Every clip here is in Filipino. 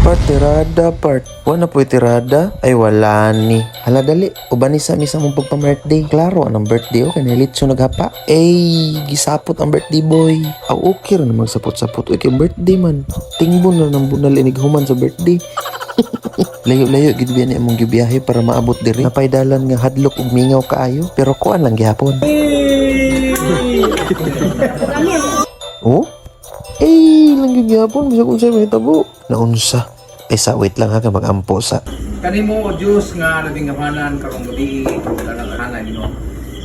Part tirada part. Wala po tirada? Ay wala ni. Hala dali. Ubani sa misa mong pagpa-birthday. Klaro, anong birthday o? Kanilitso naghapa. Gisapot ang birthday boy. Aw okay rin magsapot-sapot. Uy, kay birthday man. Tingbon na ng bunal inighuman sa birthday. Layo-layo gid biya ni among gibiyahe para maabot diri. Napaydalan nga hadlok ug mingaw kaayo. Pero kuan lang gihapon. Oh? Lang yung gyapon, bisa kung sa'yo may tabo. Naunsa. Wait lang ha, mag-ampo sa. Kanimo o Diyos nga nabingahanan karong gabi kanang no.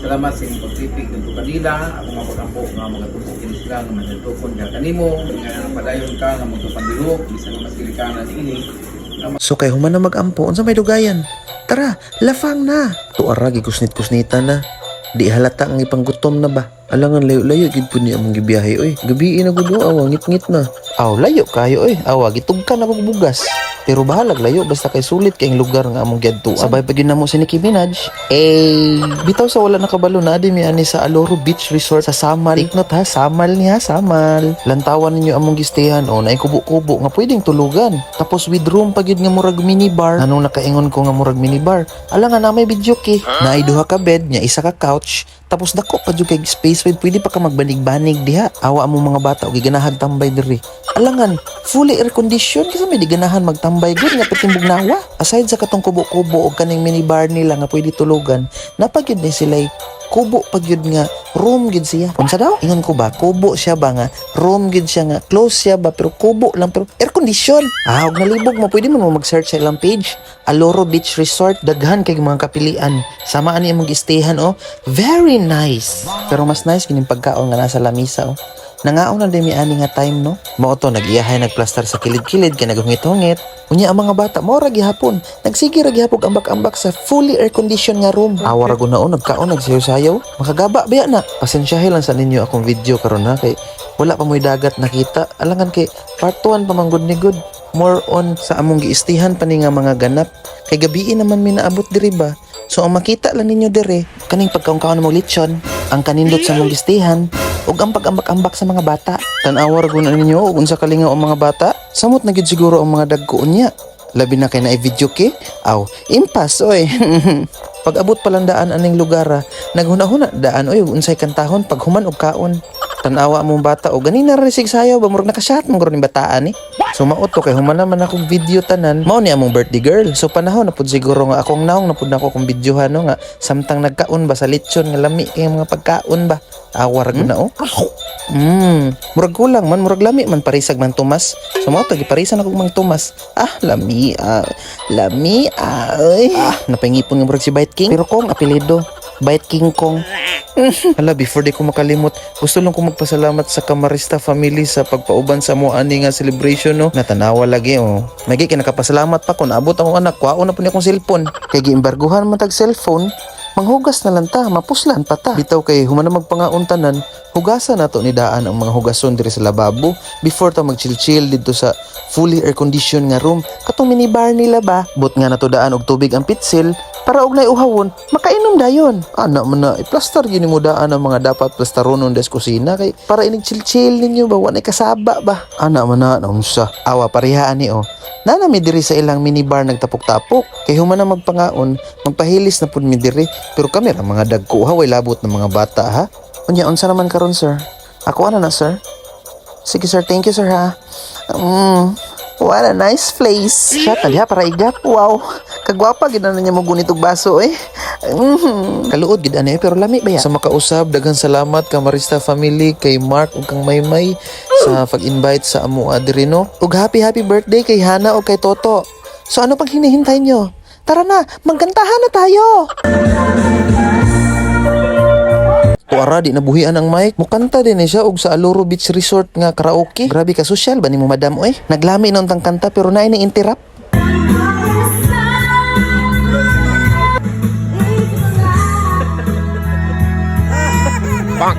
Salamat sa inyong pagtipig ng kanila. Ako mapagampo nga mga tupok kinis lang nga matukon ka kanimo nga padayon ka nga magpapandiro bisan mas kilikanan ini. So kay human na mag-ampo, unsa may dugayan? Tara, lafang na. Tuara gikusnit-kusnita na. Di halata ang ipanggutom na ba? Alangan layo-layo gid po niya among gibiyahe oy. Gabi na gud awa ngit-ngit na. Aw layo kayo oy. Awa gitugkan na kog bugas. Pero bahalag layo basta kay sulit kay lugar nga among giadtuan. Sabay pa gyud namo si Nicki Minaj. Bitaw sa wala nakabalo na di mi ani sa Aloro Beach Resort sa Samal. Take note ha, Samal niya, Samal. Lantawan ninyo among gistehan o naay kubo-kubo nga pwedeng tulugan. Tapos with room pa gyud nga murag minibar. Anong nakaingon ko nga murag minibar? Alangan na may video key. Naay duha ka bed nya, isa ka couch. Tapos dako pa jud kay space pwede pa ka magbanig-banig diha. Awa mo mga bata og giganahan tambay diri. Alangan, fully air condition kasi may ganahan magtambay gud nga patimbog nawa. Aside sa katong kubo-kubo og kaning minibar nila nga pwede tulugan, napagyud ni sila kubo pagyud nga room gid siya. Unsa daw? Ingon ko ba kubo siya ba nga room gid siya nga close siya ba pero kubo lang pero air condition. Og nalibog mo pwede mo mag-search sa ilang page. Aloro Beach Resort, daghan kay mga kapilian. Sama ani imong gistehan very nice. Pero mas nice kining pagkaon nga nasa lamisa Nangaon na din mi ani nga time no. Mao to nagiyahay nagplaster sa kilid-kilid kay nagungit-hungit. Unya ang mga bata mo ra gihapon. Nagsige ra gihapon ambak-ambak sa fully air condition nga room. Awa ra gunaon nagkaon nagsayaw-sayaw. Makagaba biya na. Pasensyahe lang sa ninyo akong video karon ha kay wala pa mo'y dagat nakita. Alangan kay part 1 pa manggod ni good. More on sa among giistihan pa ni nga mga ganap. Kay gabi naman mi naabot diri ba. So ang makita lang ninyo dire kaning pagkaon-kaon mo lechon, ang kanindot sa among gistihan ug ang pag-ambak-ambak sa mga bata. Tan-awar gud ninyo ug unsa kalingaw ang mga bata. Samot na gid siguro ang mga dagko unya. Labi na kay na video kay. Impas oy. Pag abot palang daan aning lugar, naghuna-huna daan oy unsay kantahon pag human og kaon. Tan-awa mong bata o ganina ra sig sayaw ba murag nakashot mong ni bataan ni. So maot kay human naman akong video tanan. Mao ni among birthday girl. So panahon na pud siguro nga akong naong na pud nako kung videohan nga samtang nagkaon ba sa lechon nga lami kay mga pagkaon ba. Awar gud na murag kulang man murag lami man parisag man tumas. So mao to giparisan ako mang tumas. Lami ay. Napangipon nga murag si Bite King. Pero kong apelyido Bite King Kong. Hala, before di ko makalimot, gusto lang ko magpasalamat sa Camarista family sa pagpauban sa mo ani nga celebration no. Natanawa lagi Magi kay nakapasalamat pa ko naabot ang anak ko. Na po ni akong cellphone. Kay giimbarguhan man tag cellphone. Manghugas na lang ta, mapuslan pa ta. Bitaw kay human na magpangaon tanan, hugasan nato ni daan ang mga hugason diri sa lababo before ta mag-chill-chill dito sa fully air condition nga room. Katong minibar nila ba, but nga nato daan og tubig ang pitsil para og uhawon, makainom dayon. Ana man na i-plaster gyud mo daan ang mga dapat plastaronon des kusina kay para inig chill-chill ninyo ba wala kasaba ba. Ana man na unsa. Awa pareha ani Nana mi diri sa ilang minibar nagtapok-tapok. Kay human na magpangaon, magpahilis na pud mi diri. Pero kami ra mga dagko way labot ng mga bata ha. Unya unsa naman karon sir? Ako na sir. Sige sir, thank you sir ha. What a nice place. Siya talya para igap. Wow. Kagwapa gid na niya mo gunit og baso Kaluod gid ani pero lami ba ya? Sa makausab daghang salamat Camarista family kay Mark ug kang Maymay sa pag-invite sa amo adiri no. Ug happy birthday kay Hana ug kay Toto. So ano pang hinihintay nyo? Tara na, magkantahan na tayo. Tuara di nabuhian ang mic. Mukanta din siya og sa Aloro Beach Resort nga karaoke. Grabe ka social ba nimo madam oy? Naglami nung tang kanta pero naay ni interrupt. Bang.